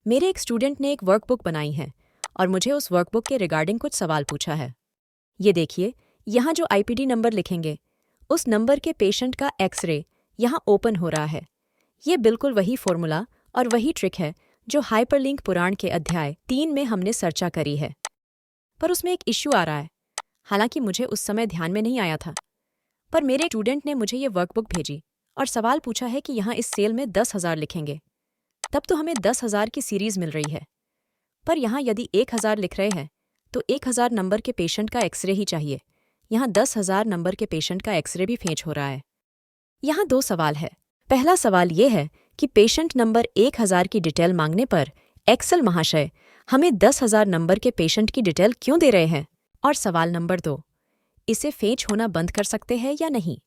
मेरे एक स्टूडेंट ने एक वर्कबुक बनाई है और मुझे उस वर्कबुक के रिगार्डिंग कुछ सवाल पूछा है। ये देखिए, यहाँ जो आईपीडी नंबर लिखेंगे उस नंबर के पेशेंट का एक्सरे यहाँ ओपन हो रहा है। ये बिल्कुल वही फॉर्मूला और वही ट्रिक है जो हाइपरलिंक पुराण के अध्याय 3 में हमने चर्चा करी है। पर उसमें एक इश्यू आ रहा है, हालांकि मुझे उस समय ध्यान में नहीं आया था। पर मेरे स्टूडेंट ने मुझे ये वर्कबुक भेजी और सवाल पूछा है कि यहाँ इस सेल में 10,000 लिखेंगे, तब तो हमें 10,000 की सीरीज मिल रही है। पर यहाँ यदि 1,000 लिख रहे हैं तो 1,000 नंबर के पेशेंट का एक्सरे ही चाहिए। यहाँ 10,000 नंबर के पेशेंट का एक्सरे भी फेंच हो रहा है। यहाँ 2 सवाल है। पहला सवाल ये है कि पेशेंट नंबर 1,000 की डिटेल मांगने पर एक्सेल महाशय हमें 10,000 नंबर के पेशेंट की डिटेल क्यों दे रहे हैं? और सवाल नंबर 2, इसे फेंच होना बंद कर सकते हैं या नहीं?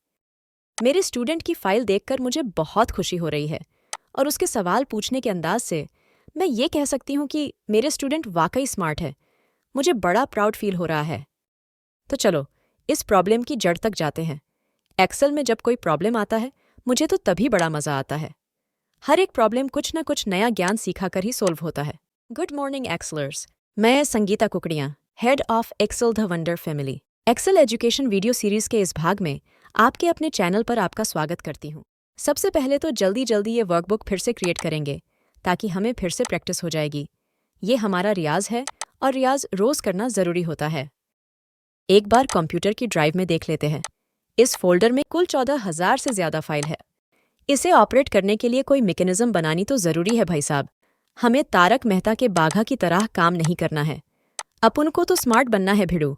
मेरे स्टूडेंट की फाइल देखकर मुझे बहुत खुशी हो रही है और उसके सवाल पूछने के अंदाज से मैं ये कह सकती हूँ कि मेरे स्टूडेंट वाकई स्मार्ट है। मुझे बड़ा प्राउड फील हो रहा है। तो चलो इस प्रॉब्लम की जड़ तक जाते हैं। एक्सेल में जब कोई प्रॉब्लम आता है मुझे तो तभी बड़ा मजा आता है। हर एक प्रॉब्लम कुछ न कुछ नया ज्ञान सीखा कर ही सोल्व होता है। गुड मॉर्निंग एक्सेलर्स, मैं Sangeeta Kukadiyan, head of Excel the wonder family, Excel education video series के इस भाग में आपके अपने चैनल पर आपका स्वागत करती हूँ। सबसे पहले तो जल्दी ये वर्कबुक फिर से क्रिएट करेंगे ताकि हमें फिर से प्रैक्टिस हो जाएगी। ये हमारा रियाज है और रियाज रोज करना ज़रूरी होता है। एक बार कंप्यूटर की ड्राइव में देख लेते हैं। इस फोल्डर में कुल 14,000 से ज़्यादा फाइल है। इसे ऑपरेट करने के लिए कोई मैकेनिज्म बनानी तो ज़रूरी है भाई साहब। हमें तारक मेहता के बाघा की तरह काम नहीं करना है। अपन को तो स्मार्ट बनना है भिड़ू।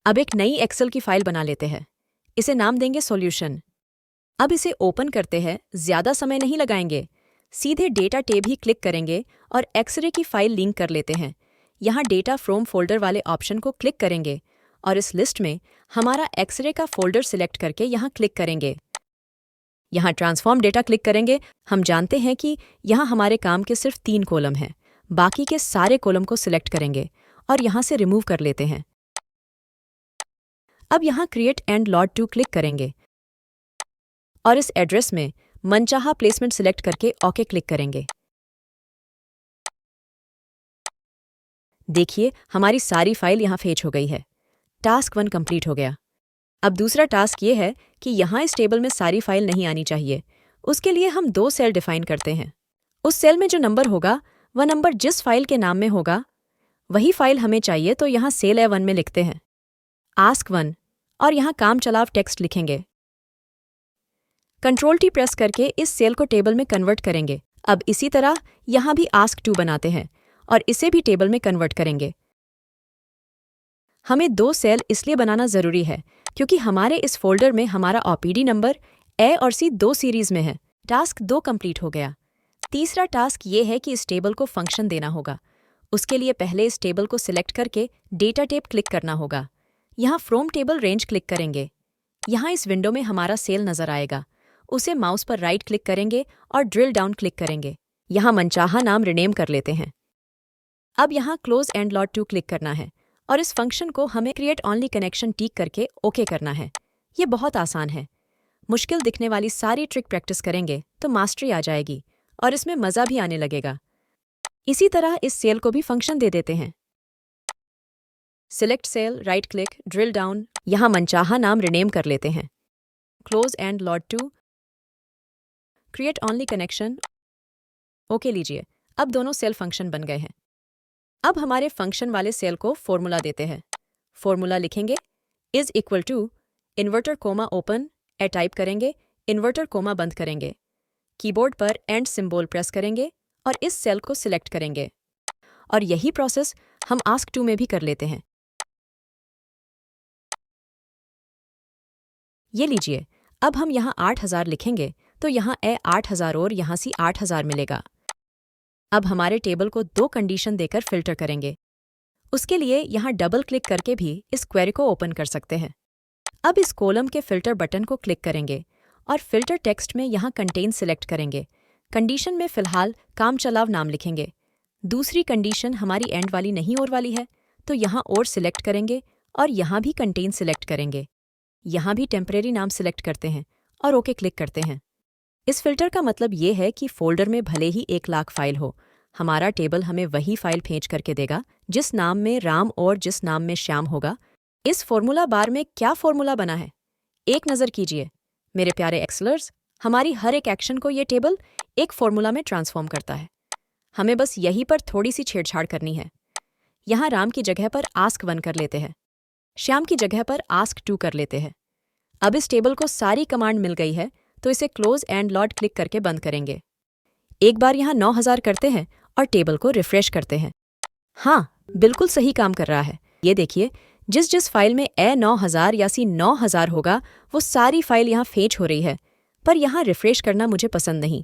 अब एक नई एक्सेल की फाइल बना लेते हैं। इसे नाम देंगे सॉल्यूशन। अब इसे ओपन करते हैं, ज़्यादा समय नहीं लगाएंगे। सीधे डेटा टैब ही क्लिक करेंगे और एक्सरे की फाइल लिंक कर लेते हैं। यहाँ डेटा फ्रॉम फोल्डर वाले ऑप्शन को क्लिक करेंगे और इस लिस्ट में हमारा एक्सरे का फोल्डर सिलेक्ट करके यहाँ क्लिक करेंगे। यहाँ ट्रांसफॉर्म डेटा क्लिक करेंगे। हम जानते हैं कि यहाँ हमारे काम के सिर्फ 3 कॉलम हैं। बाकी के सारे कॉलम को सिलेक्ट करेंगे और यहाँ से रिमूव कर लेते हैं। अब यहाँ create and load to click करेंगे और इस एड्रेस में मनचाहा प्लेसमेंट सिलेक्ट करके ओके क्लिक करेंगे। देखिए, हमारी सारी फाइल यहाँ फेच हो गई है। टास्क 1 कंप्लीट हो गया। अब दूसरा टास्क ये है कि यहाँ इस टेबल में सारी फाइल नहीं आनी चाहिए। उसके लिए हम 2 सेल डिफाइन करते हैं। उस सेल में जो नंबर होगा वह नंबर जिस फाइल के नाम में होगा वही फाइल हमें चाहिए, तो यहाँ सेल A1 में लिखते हैं आस्क 1 और यहाँ काम चलाव टेक्स्ट लिखेंगे। Ctrl T प्रेस करके इस सेल को टेबल में कन्वर्ट करेंगे। अब इसी तरह यहाँ भी आस्क 2 बनाते हैं और इसे भी टेबल में कन्वर्ट करेंगे। हमें 2 सेल इसलिए बनाना ज़रूरी है क्योंकि हमारे इस फोल्डर में हमारा ओपीडी नंबर A और C 2 सीरीज में है। टास्क 2 कंप्लीट हो गया। तीसरा टास्क ये है कि इस टेबल को फंक्शन देना होगा। उसके लिए पहले इस टेबल को सिलेक्ट करके डेटा टैब क्लिक करना होगा। यहाँ फ्रॉम टेबल रेंज क्लिक करेंगे। यहाँ इस विंडो में हमारा सेल नज़र आएगा। उसे माउस पर राइट क्लिक करेंगे और ड्रिल डाउन क्लिक करेंगे। यहाँ मनचाहा नाम रिनेम कर लेते हैं। अब यहाँ close and load to click करना है और इस फंक्शन को हमें क्रिएट ओनली कनेक्शन टिक करके ओके करना है। ये बहुत आसान है। मुश्किल दिखने वाली सारी ट्रिक प्रैक्टिस करेंगे तो मास्टरी आ जाएगी और इसमें मज़ा भी आने लगेगा। इसी तरह इस सेल को भी फंक्शन दे देते हैं। Select cell, right click, drill down, यहाँ मनचाहा नाम रिनेम कर लेते हैं। Close and load to, create only connection, okay लीजिए। अब दोनों सेल फंक्शन बन गए हैं। अब हमारे फंक्शन वाले सेल को फॉर्मूला देते हैं। फॉर्मूला लिखेंगे is equal to inverted comma open A type करेंगे, इन्वर्टर कोमा बंद करेंगे। कीबोर्ड पर एंड सिंबल प्रेस करेंगे और इस सेल को सिलेक्ट करेंगे और यही प्रोसेस हम आस्क 2 में भी कर लेते हैं। ये लीजिए, अब हम यहाँ 8,000 लिखेंगे तो यहाँ A 8,000 और यहाँ C 8,000 मिलेगा। अब हमारे टेबल को 2 कंडीशन देकर फिल्टर करेंगे। उसके लिए यहाँ डबल क्लिक करके भी इस क्वेरी को ओपन कर सकते हैं। अब इस कॉलम के फिल्टर बटन को क्लिक करेंगे और फिल्टर टेक्स्ट में यहाँ कंटेन सिलेक्ट करेंगे। कंडीशन में फिलहाल काम चलाव नाम लिखेंगे। दूसरी कंडीशन हमारी एंड वाली नहीं और वाली है तो यहाँ और सिलेक्ट करेंगे और यहाँ भी कंटेन सिलेक्ट करेंगे। यहाँ भी टेम्परेरी नाम सिलेक्ट करते हैं और ओके क्लिक करते हैं। इस फिल्टर का मतलब ये है कि फोल्डर में भले ही 1 लाख फाइल हो, हमारा टेबल हमें वही फाइल भेज करके देगा जिस नाम में राम और जिस नाम में श्याम होगा। इस फॉर्मूला बार में क्या फॉर्मूला बना है, एक नज़र कीजिए मेरे प्यारे एक्सेलर्स। हमारी हर एक एक्शन को ये टेबल एक फॉर्मूला में ट्रांसफॉर्म करता है। हमें बस यहीं पर थोड़ी सी छेड़छाड़ करनी है। यहाँ राम की जगह पर आस्क 1 कर लेते हैं, श्याम की जगह पर आस्क 2 कर लेते हैं। अब इस टेबल को सारी कमांड मिल गई है तो इसे क्लोज एंड लॉट क्लिक करके बंद करेंगे। एक बार यहाँ 9000 करते हैं और टेबल को रिफ्रेश करते हैं। हाँ, बिल्कुल सही काम कर रहा है। ये देखिए, जिस फाइल में A9000 या C9000 होगा वो सारी फाइल यहाँ फेच हो रही है, पर यहाँ रिफ्रेश करना मुझे पसंद नहीं।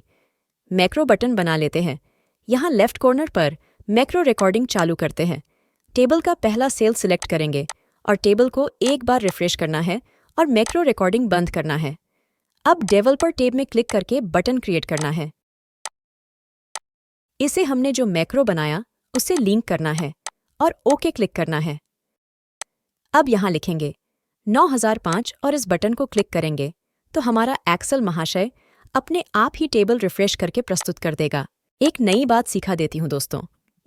मैक्रो बटन बना लेते हैं। यहाँ लेफ्ट कॉर्नर पर मैक्रो रिकॉर्डिंग चालू करते हैं। टेबल का पहला सेल सिलेक्ट करेंगे और टेबल को एक बार रिफ्रेश करना है और मैक्रो रिकॉर्डिंग बंद करना है। अब डेवलपर टैब में क्लिक करके बटन क्रिएट करना है। इसे हमने जो मैक्रो बनाया उसे लिंक करना है और ओके क्लिक करना है। अब यहाँ लिखेंगे 9005 और इस बटन को क्लिक करेंगे तो हमारा एक्सेल महाशय अपने आप ही टेबल रिफ्रेश करके प्रस्तुत कर देगा। एक नई बात सिखा देती हूँ दोस्तों,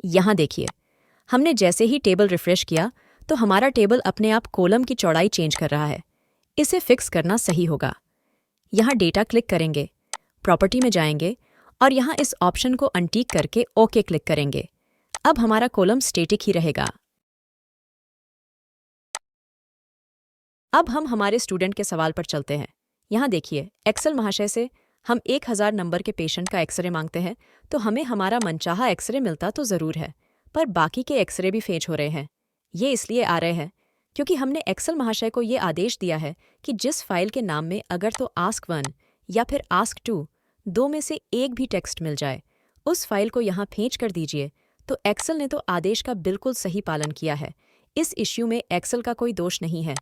यहाँ देखिए, हमने जैसे ही टेबल रिफ्रेश किया तो हमारा टेबल अपने आप कॉलम की चौड़ाई चेंज कर रहा है। इसे फिक्स करना सही होगा। यहाँ डेटा क्लिक करेंगे, प्रॉपर्टी में जाएंगे और यहाँ इस ऑप्शन को अनटिक करके ओके क्लिक करेंगे। अब हमारा कॉलम स्टैटिक ही रहेगा। अब हम हमारे स्टूडेंट के सवाल पर चलते हैं। यहाँ देखिए, एक्सेल महाशय से हम 1000 नंबर के पेशेंट का एक्सरे मांगते हैं तो हमें हमारा मनचाहा एक्सरे मिलता तो ज़रूर है, पर बाकी के एक्सरे भी फेच हो रहे हैं। ये इसलिए आ रहे हैं क्योंकि हमने एक्सेल महाशय को ये आदेश दिया है कि जिस फाइल के नाम में अगर तो आस्क 1 या फिर आस्क 2 दो में से एक भी टेक्स्ट मिल जाए उस फाइल को यहाँ फेंच कर दीजिए। तो एक्सेल ने तो आदेश का बिल्कुल सही पालन किया है। इस इश्यू में एक्सेल का कोई दोष नहीं है।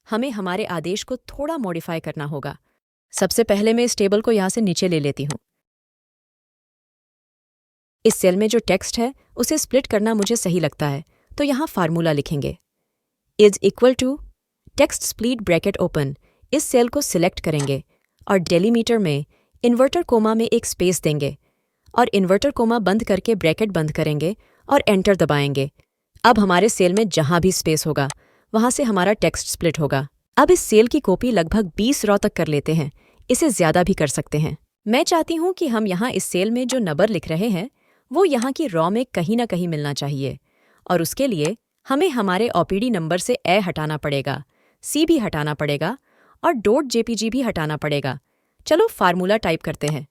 हमें हमारे आदेश को थोड़ा मॉडिफाई करना होगा। सबसे पहले मैं इस टेबल को यहाँ से नीचे ले लेती हूँ। इस सेल में जो टेक्स्ट है उसे स्प्लिट करना मुझे सही लगता है, तो यहाँ फार्मूला लिखेंगे is equal to text split bracket open. इस सेल को सिलेक्ट करेंगे और डेलीमीटर में इन्वर्टर कोमा में एक स्पेस देंगे और इन्वर्टर कोमा बंद करके ब्रैकेट बंद करेंगे और एंटर दबाएंगे। अब हमारे सेल में जहाँ भी स्पेस होगा वहाँ से हमारा टेक्स्ट स्प्लिट होगा। अब इस सेल की कॉपी लगभग 20 रॉ तक कर लेते हैं, इसे ज़्यादा भी कर सकते हैं। मैं चाहती हूँ कि हम यहाँ इस सेल में जो नंबर लिख रहे हैं वो यहाँ की रॉ में कहीं ना कहीं मिलना चाहिए, और उसके लिए हमें हमारे ओपीडी नंबर से ए हटाना पड़ेगा, सी भी हटाना पड़ेगा और .jpg भी हटाना पड़ेगा। चलो फार्मूला टाइप करते हैं।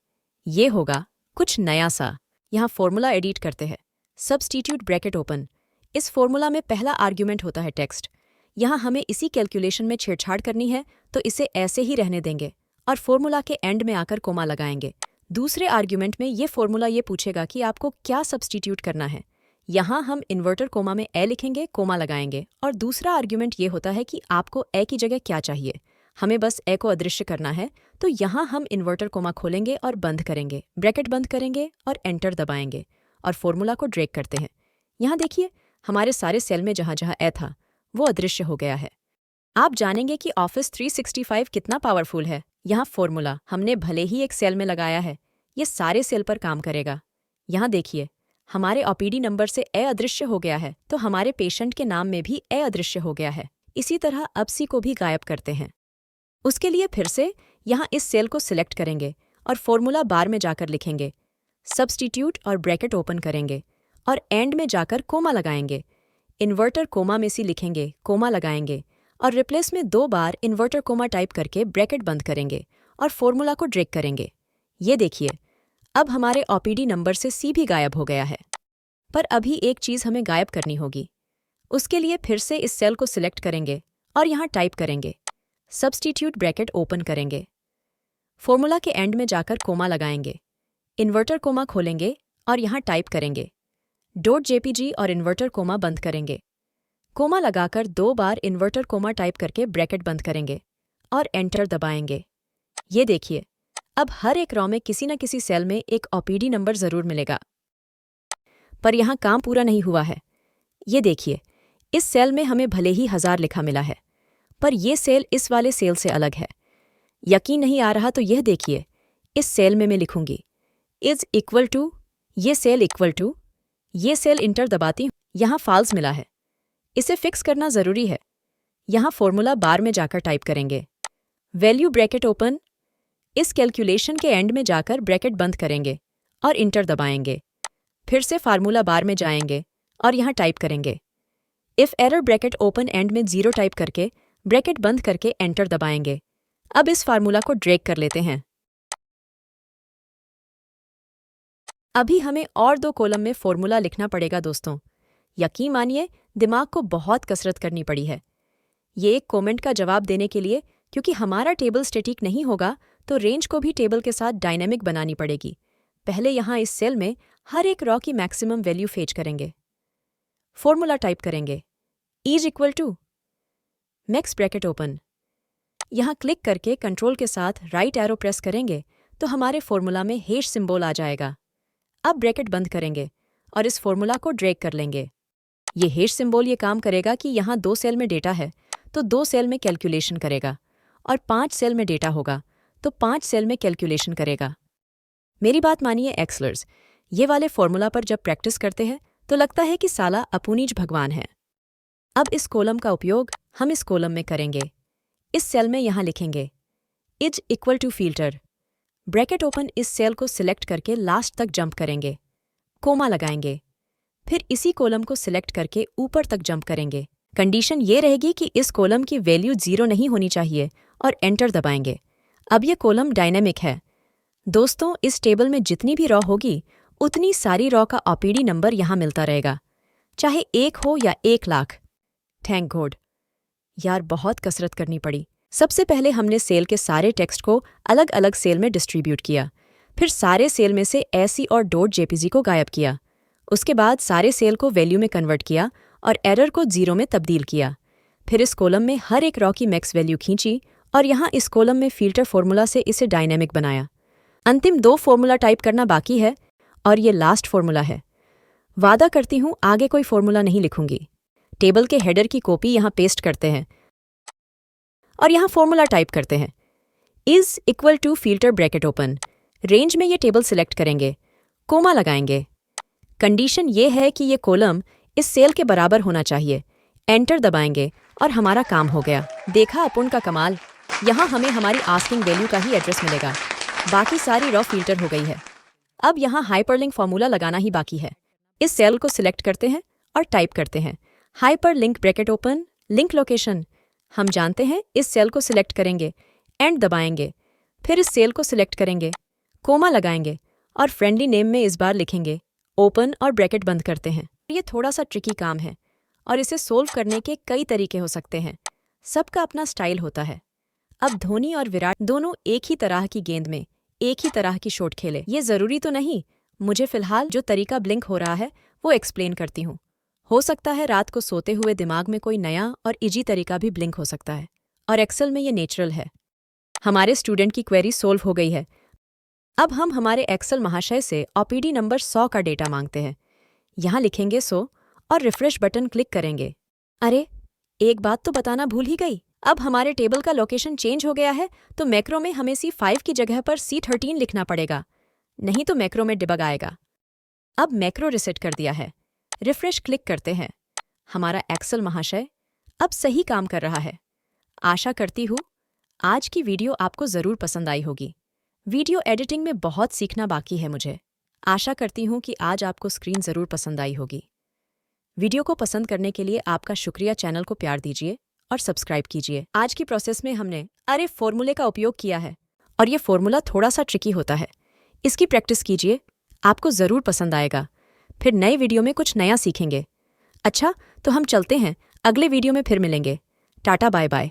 ये होगा कुछ नया सा। यहाँ फॉर्मूला एडिट करते हैं, सब्स्टिट्यूट ब्रैकेट ओपन। इस फॉर्मूला में पहला आर्ग्यूमेंट होता है टेक्स्ट। यहाँ हमें इसी कैलकुलेशन में छेड़छाड़ करनी है तो इसे ऐसे ही रहने देंगे और फॉर्मूला के एंड में आकर कोमा लगाएंगे। दूसरे आर्ग्यूमेंट में ये फॉर्मूला ये पूछेगा कि आपको क्या सब्स्टिट्यूट करना है। यहाँ हम इन्वर्टर कोमा में ए लिखेंगे, कोमा लगाएंगे, और दूसरा आर्ग्यूमेंट ये होता है कि आपको ए की जगह क्या चाहिए। हमें बस ए को अदृश्य करना है, तो यहाँ हम इन्वर्टर कोमा खोलेंगे और बंद करेंगे, ब्रैकेट बंद करेंगे और एंटर दबाएंगे और फॉर्मूला को ड्रैग करते हैं। यहाँ देखिए, हमारे सारे सेल में जहाँ जहाँ ए था वो अदृश्य हो गया है। आप जानेंगे कि ऑफिस 365 कितना पावरफुल है। यहाँ फॉर्मूला हमने भले ही एक सेल में लगाया है, ये सारे सेल पर काम करेगा। यहाँ देखिए, हमारे ओपीडी नंबर से ए अदृश्य हो गया है तो हमारे पेशेंट के नाम में भी ए अदृश्य हो गया है। इसी तरह अब सी को भी गायब करते हैं। उसके लिए फिर से यहाँ इस सेल को सिलेक्ट करेंगे और फॉर्मूला बार में जाकर लिखेंगे सब्स्टिट्यूट और ब्रैकेट ओपन करेंगे और एंड में जाकर कोमा लगाएंगे। इन्वर्टर कोमा में सी लिखेंगे, कोमा लगाएंगे और रिप्लेस में 2 बार इन्वर्टर कोमा टाइप करके ब्रैकेट बंद करेंगे और फॉर्मूला को ड्रैग करेंगे। ये देखिए, अब हमारे ओपीडी नंबर से सी भी गायब हो गया है। पर अभी एक चीज़ हमें गायब करनी होगी। उसके लिए फिर से इस सेल को सिलेक्ट करेंगे और यहाँ टाइप करेंगे सब्स्टिट्यूट ब्रैकेट ओपन करेंगे। फॉर्मूला के एंड में जाकर कोमा लगाएंगे, इन्वर्टर कोमा खोलेंगे और यहाँ टाइप करेंगे .jpg और इन्वर्टर कोमा बंद करेंगे। कोमा लगाकर 2 बार इन्वर्टर कोमा टाइप करके ब्रैकेट बंद करेंगे और एंटर दबाएंगे। ये देखिए, अब हर एक रॉ में किसी न किसी सेल में एक ओपीडी नंबर ज़रूर मिलेगा। पर यहाँ काम पूरा नहीं हुआ है। ये देखिए, इस सेल में हमें भले ही 1000 लिखा मिला है, पर यह सेल इस वाले सेल से अलग है। यकीन नहीं आ रहा तो यह देखिए, इस सेल में मैं लिखूंगी इज इक्वल टू, ये सेल इक्वल टू ये सेल इंटर दबाती हूँ, यहाँ फॉल्स मिला है, इसे फिक्स करना ज़रूरी है। यहाँ फॉर्मूला बार में जाकर टाइप करेंगे, वैल्यू ब्रैकेट ओपन, इस कैलकुलेशन के एंड में जाकर ब्रैकेट बंद करेंगे और इंटर दबाएंगे। फिर से फार्मूला बार में जाएंगे और यहाँ टाइप करेंगे, if error bracket open and में 0 टाइप करके ब्रैकेट बंद करके एंटर दबाएंगे। अब इस फार्मूला को ड्रैग कर लेते हैं। अभी हमें और 2 कॉलम में फॉर्मूला लिखना पड़ेगा दोस्तों। यकीन मानिए दिमाग को बहुत कसरत करनी पड़ी है ये एक कमेंट का जवाब देने के लिए, क्योंकि हमारा टेबल स्टैटिक नहीं होगा तो रेंज को भी टेबल के साथ डायनेमिक बनानी पड़ेगी। पहले यहाँ इस सेल में हर एक रॉ की मैक्सिमम वैल्यू फेच करेंगे। फॉर्मूला टाइप करेंगे, is equal to max bracket open, यहाँ क्लिक करके कंट्रोल के साथ राइट एरो प्रेस करेंगे तो हमारे फॉर्मूला में हैश सिंबल आ जाएगा। अब ब्रैकेट बंद करेंगे और इस फॉर्मूला को ड्रैग कर लेंगे। ये हैश सिंबल ये काम करेगा कि यहाँ 2 सेल में डेटा है तो 2 सेल में कैलकुलेशन करेगा, और 5 सेल में डेटा होगा तो 5 सेल में कैलकुलेशन करेगा। मेरी बात मानिए एक्सलर्स, ये वाले फॉर्मूला पर जब प्रैक्टिस करते हैं तो लगता है कि साला अपूनीज भगवान है। अब इस कॉलम का उपयोग हम इस कॉलम में करेंगे। इस सेल में यहाँ लिखेंगे is equal to filter, bracket open, इस सेल को सिलेक्ट करके लास्ट तक जंप करेंगे, कोमा लगाएंगे, फिर इसी कॉलम को सिलेक्ट करके ऊपर तक जंप करेंगे। कंडीशन ये रहेगी कि इस कॉलम की वैल्यू 0 नहीं होनी चाहिए और एंटर दबाएंगे। अब ये कॉलम डायनेमिक है दोस्तों, इस टेबल में जितनी भी रॉ होगी उतनी सारी रॉ का ओपीडी नंबर यहाँ मिलता रहेगा, चाहे 1 हो या 1 लाख। थैंक गॉड यार, बहुत कसरत करनी पड़ी। सबसे पहले हमने सेल के सारे टेक्स्ट को अलग अलग सेल में डिस्ट्रीब्यूट किया, फिर सारे सेल में से ऐसी और डॉट जेपीजी को गायब किया, उसके बाद सारे सेल को वैल्यू में कन्वर्ट किया और एरर को 0 में तब्दील किया। फिर इस कॉलम में हर एक रॉ की मैक्स वैल्यू खींची और यहाँ इस कॉलम में फिल्टर फॉर्मूला से इसे डायनेमिक बनाया। अंतिम 2 फॉर्मूला टाइप करना बाकी है और ये लास्ट फॉर्मूला है। वादा करती हूँ आगे कोई फॉर्मूला नहीं लिखूंगी। टेबल के हेडर की कॉपी यहाँ पेस्ट करते हैं और यहाँ फॉर्मूला टाइप करते हैं, is equal to filter bracket open, range में ये टेबल सिलेक्ट करेंगे, कोमा लगाएंगे। कंडीशन ये है कि ये कॉलम इस सेल के बराबर होना चाहिए, एंटर दबाएंगे और हमारा काम हो गया। देखा अपुन का कमाल, यहाँ हमें हमारी आस्किंग वैल्यू का ही एड्रेस मिलेगा, बाकी सारी रॉ फिल्टर हो गई है। अब यहाँ हाइपरलिंक फॉर्मूला लगाना ही बाकी है। इस सेल को सिलेक्ट करते हैं और टाइप करते हैं hyperlink bracket open, link location. हम जानते हैं इस सेल को सिलेक्ट करेंगे, एंड दबाएंगे, फिर इस सेल को सिलेक्ट करेंगे, कोमा लगाएंगे और फ्रेंडली नेम में इस बार लिखेंगे ओपन और ब्रैकेट बंद करते हैं। ये थोड़ा सा ट्रिकी काम है और इसे सोल्व करने के कई तरीके हो सकते हैं, सबका अपना स्टाइल होता है। अब धोनी और विराट दोनों एक ही तरह की गेंद में एक ही तरह की शॉट खेले, ये ज़रूरी तो नहीं। मुझे फ़िलहाल जो तरीका ब्लिंक हो रहा है वो एक्सप्लेन करती हूँ। हो सकता है रात को सोते हुए दिमाग में कोई नया और इजी तरीका भी ब्लिंक हो सकता है, और एक्सेल में ये नेचुरल है। हमारे स्टूडेंट की क्वेरी सोल्व हो गई है। अब हम हमारे एक्सेल महाशय से ओपीडी नंबर 100 का डेटा मांगते हैं। यहाँ लिखेंगे 100 और रिफ्रेश बटन क्लिक करेंगे। अरे एक बात तो बताना भूल ही गई, अब हमारे टेबल का लोकेशन चेंज हो गया है तो मैक्रो में हमें C5 की जगह पर C13 लिखना पड़ेगा, नहीं तो मैक्रो में डिबग आएगा। अब मैक्रो रिसेट कर दिया है, रिफ्रेश क्लिक करते हैं। हमारा एक्सेल महाशय अब सही काम कर रहा है। आशा करती हूँ आज की वीडियो आपको ज़रूर पसंद आई होगी। वीडियो एडिटिंग में बहुत सीखना बाकी है मुझे। आशा करती हूँ कि आज आपको स्क्रीन ज़रूर पसंद आई होगी। वीडियो को पसंद करने के लिए आपका शुक्रिया। चैनल को प्यार दीजिए और सब्सक्राइब कीजिए। आज की प्रोसेस में हमने फॉर्मूले का उपयोग किया है और ये फॉर्मूला थोड़ा सा ट्रिकी होता है। इसकी प्रैक्टिस कीजिए, आपको ज़रूर पसंद आएगा। फिर नए वीडियो में कुछ नया सीखेंगे। अच्छा तो हम चलते हैं, अगले वीडियो में फिर मिलेंगे। Tata bye bye.